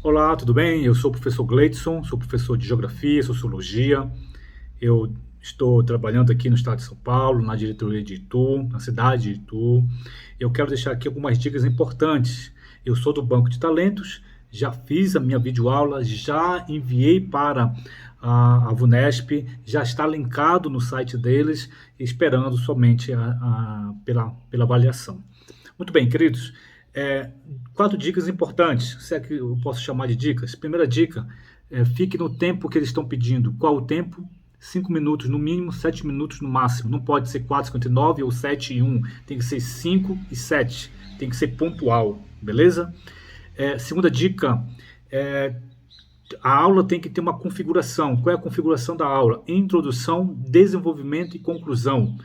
Olá, tudo bem? Eu sou o professor Gleidson, sou professor de Geografia e Sociologia. Eu estou trabalhando aqui no estado de São Paulo, na diretoria de Itu, na cidade de Itu. Eu quero deixar aqui algumas dicas importantes. Eu sou do Banco de Talentos, já fiz a minha videoaula, já enviei para a VUNESP, já está linkado no site deles, esperando somente pela avaliação. Muito bem, queridos. É, 4 dicas importantes, se é que eu posso chamar de dicas. Primeira dica, fique no tempo que eles estão pedindo. Qual o tempo? 5 minutos no mínimo, 7 minutos no máximo. Não pode ser 4,59 ou 7 e 1. Tem que ser 5 e 7. Tem que ser pontual, beleza? Segunda dica, a aula tem que ter uma configuração. Qual é a configuração da aula? Introdução, desenvolvimento e conclusão.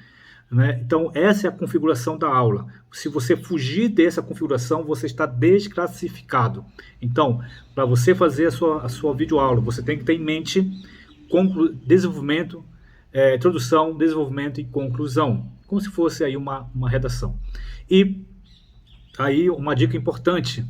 Né? Então, essa é a configuração da aula. Se você fugir dessa configuração, você está desclassificado. Então, para você fazer a sua videoaula, você tem que ter em mente desenvolvimento, introdução, desenvolvimento e conclusão. Como se fosse aí uma redação. E aí, uma dica importante: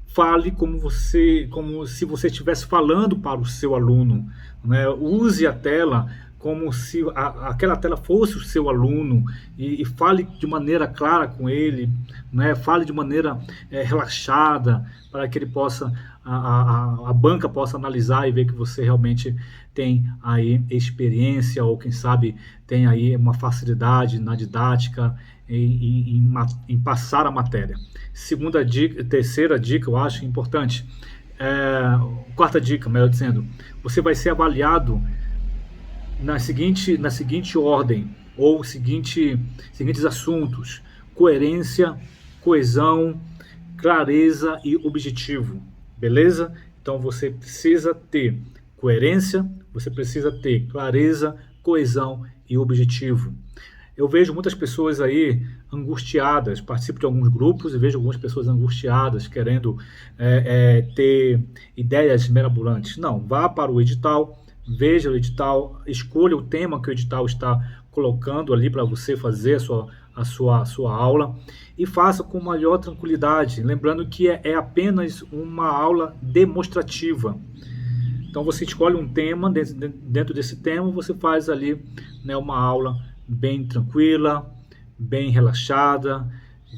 fale como se você estivesse falando para o seu aluno, né? Use a tela como se aquela tela fosse o seu aluno e fale de maneira clara com ele, né? Fale de maneira relaxada, para que ele possa, a banca possa analisar e ver que você realmente tem aí experiência, ou quem sabe tem aí uma facilidade na didática, em passar a matéria. Terceira dica, eu acho importante, quarta dica, melhor dizendo, você vai ser avaliado na seguinte ordem, ou seguintes assuntos: coerência, coesão, clareza e objetivo, beleza? Então você precisa ter coerência, você precisa ter clareza, coesão e objetivo. Eu vejo muitas pessoas aí angustiadas, participo de alguns grupos e vejo algumas pessoas angustiadas, querendo ter ideias mirabolantes. Não, vá para o edital, veja o edital, escolha o tema que o edital está colocando ali para você fazer a sua aula, e faça com maior tranquilidade, lembrando que é apenas uma aula demonstrativa. Então você escolhe um tema, dentro desse tema você faz ali, né, uma aula bem tranquila, bem relaxada.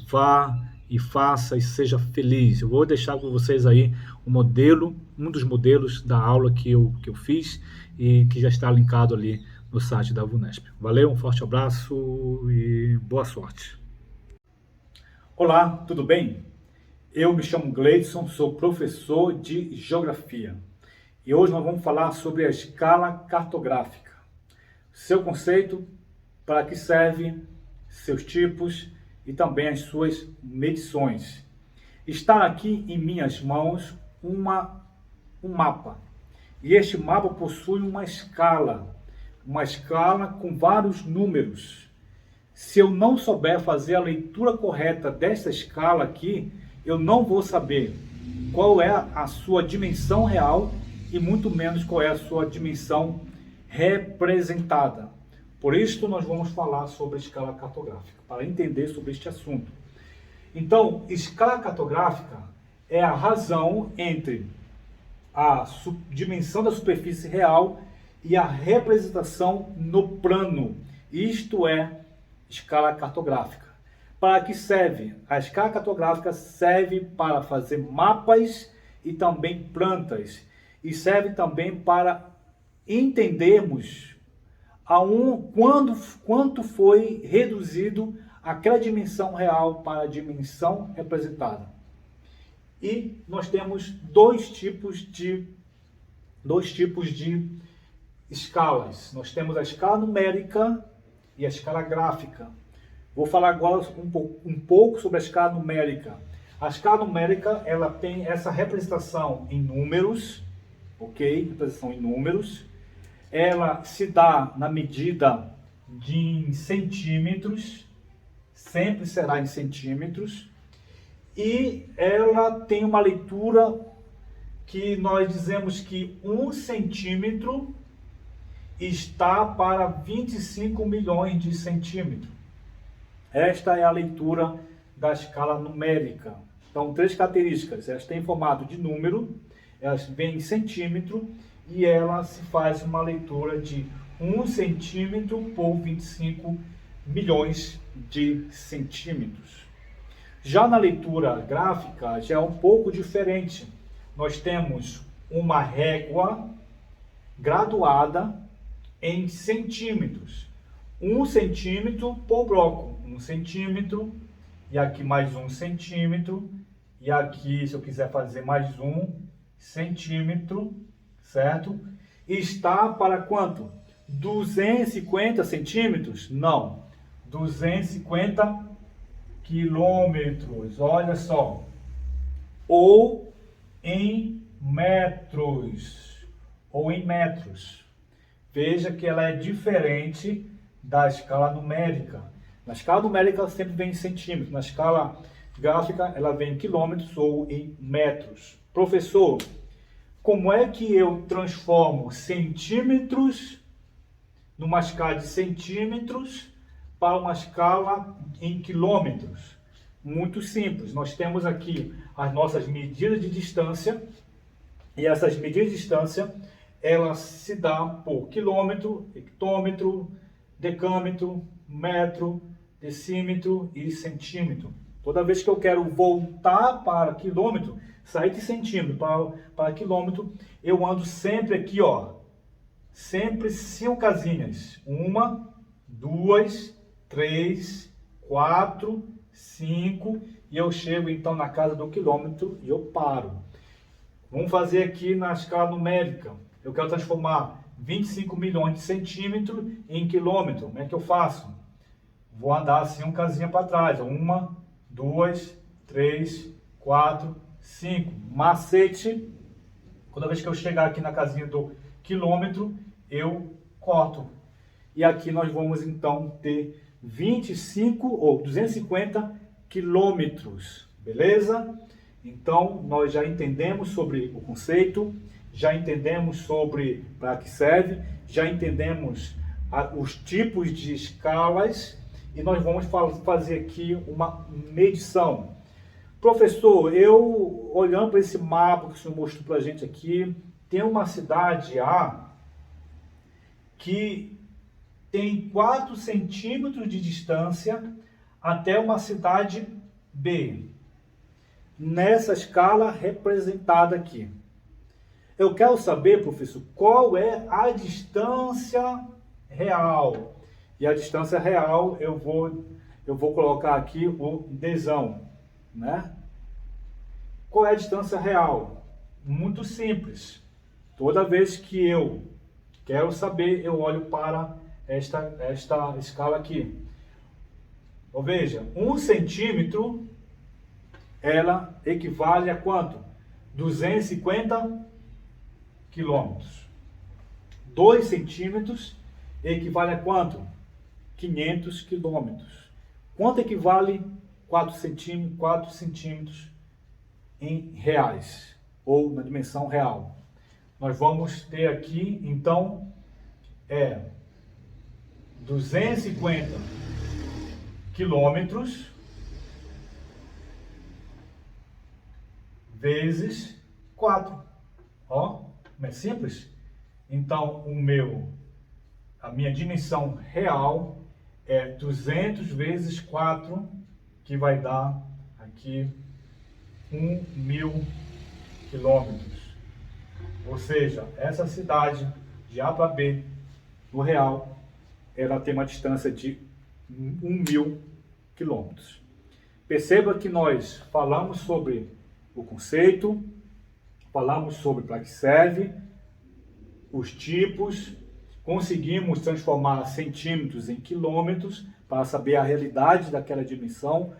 Vá e faça e seja feliz. Eu vou deixar com vocês aí um dos modelos da aula que eu fiz e que já está linkado ali no site da VUNESP. Valeu, um forte abraço e boa sorte. Olá, tudo bem? Eu me chamo Gleidson, sou professor de Geografia. E hoje nós vamos falar sobre a escala cartográfica. Seu conceito, para que serve, seus tipos e também as suas medições. Está aqui em minhas mãos um mapa. E este mapa possui uma escala com vários números. Se eu não souber fazer a leitura correta dessa escala aqui, eu não vou saber qual é a sua dimensão real e muito menos qual é a sua dimensão representada. Por isso nós vamos falar sobre a escala cartográfica, para entender sobre este assunto. Então, escala cartográfica é a razão entre a dimensão da superfície real e a representação no plano. Isto é escala cartográfica. Para que serve? A escala cartográfica serve para fazer mapas e também plantas. E serve também para entendermos quanto foi reduzido aquela dimensão real para a dimensão representada. E nós temos dois tipos de escalas. Nós temos a escala numérica e a escala gráfica. Vou falar agora um pouco sobre a escala numérica. A escala numérica, ela tem essa representação em números, ok? Representação em números. Ela se dá na medida de centímetros, sempre será em centímetros, e ela tem uma leitura que nós dizemos que 1 centímetro está para 25 milhões de centímetros. Esta é a leitura da escala numérica. Então, 3 características: elas têm formato de número, ela vem em centímetro e ela se faz uma leitura de 1 centímetro por 25 milhões de centímetros. Já na leitura gráfica já é um pouco diferente. Nós temos uma régua graduada em centímetros. 1 centímetro por bloco. 1 centímetro, e aqui mais 1 centímetro, e aqui, se eu quiser fazer mais 1 centímetro, certo? Está para quanto? 250 centímetros? Não. 250 quilômetros, olha só. Ou em metros. Ou em metros. Veja que ela é diferente da escala numérica. Na escala numérica ela sempre vem em centímetros. Na escala gráfica ela vem em quilômetros ou em metros. Professor, como é que eu transformo centímetros numa escala de centímetros para uma escala em quilômetros? Muito simples. Nós temos aqui as nossas medidas de distância e essas medidas de distância elas se dão por quilômetro, hectômetro, decâmetro, metro, decímetro e centímetro. Toda vez que eu quero voltar para quilômetro, sair de centímetro para quilômetro, eu ando sempre aqui, ó, sempre 5 casinhas. 1, 2, 3, 4, 5 e eu chego então na casa do quilômetro e eu paro. Vamos fazer aqui na escala numérica. Eu quero transformar 25 milhões de centímetros em quilômetro. Como é que eu faço? Vou andar assim uma casinha para trás. 1, 2, 3, 4, 5. Macete. Toda vez que eu chegar aqui na casinha do quilômetro, eu corto. E aqui nós vamos então ter 25 ou 250 quilômetros. Beleza? Então, nós já entendemos sobre o conceito, já entendemos sobre para que serve, já entendemos os tipos de escalas e nós vamos fazer aqui uma medição. Professor, eu olhando para esse mapa que o senhor mostrou para a gente aqui, tem uma cidade A que tem 4 centímetros de distância até uma cidade B. Nessa escala representada aqui. Eu quero saber, professor, qual é a distância real. E a distância real eu vou colocar aqui o Dzão, né? Qual é a distância real? Muito simples. Toda vez que eu quero saber, eu olho para esta escala aqui. Ou veja, 1 centímetro ela equivale a quanto? 250 quilômetros. 2 centímetros equivale a quanto? 500 quilômetros. Quanto equivale 4 centímetros em reais? Ou na dimensão real? Nós vamos ter aqui, então, 250 quilômetros vezes 4. Ó, não é simples? Então, a minha dimensão real é 200 vezes 4, que vai dar aqui 1.000 quilômetros. Ou seja, essa cidade de A para B, no real, ela tem uma distância de 1.000 quilômetros. Perceba que nós falamos sobre o conceito, falamos sobre para que serve, os tipos, conseguimos transformar centímetros em quilômetros para saber a realidade daquela dimensão,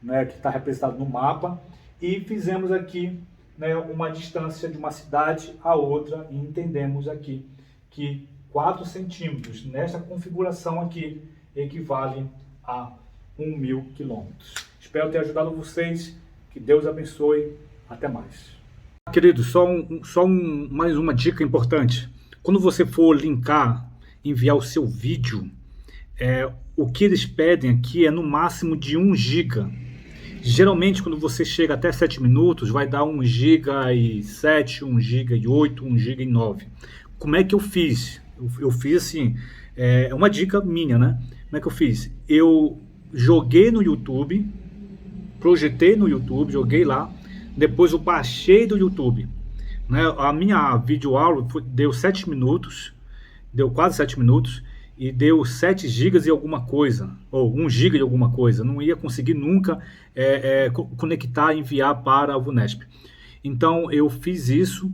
né, que está representada no mapa, e fizemos aqui, né, uma distância de uma cidade a outra e entendemos aqui que 4 centímetros nesta configuração aqui equivale a 1.000 quilômetros. Espero ter ajudado vocês. Que Deus abençoe. Até mais. Querido, mais uma dica importante. Quando você for linkar, enviar o seu vídeo, o que eles pedem aqui é no máximo de 1 GB. Geralmente, quando você chega até 7 minutos, vai dar 1 GB e 7, 1 GB e 8, 1 GB e 9. Como é que eu fiz? Eu fiz assim, é uma dica minha, né? Como é que eu fiz? Eu joguei no YouTube, projetei no YouTube, joguei lá, depois eu baixei do YouTube, né? A minha videoaula deu 7 minutos, deu quase 7 minutos, e deu 7 gigas e alguma coisa, ou 1 giga e alguma coisa. Não ia conseguir nunca conectar e enviar para a VUNESP. Então, eu fiz isso.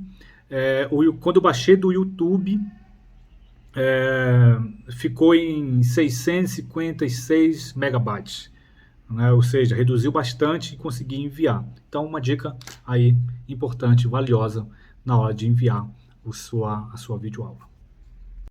Quando eu baixei do YouTube, ficou em 656 megabytes. Né? Ou seja, reduziu bastante e consegui enviar. Então, uma dica aí importante, valiosa, na hora de enviar a sua videoaula.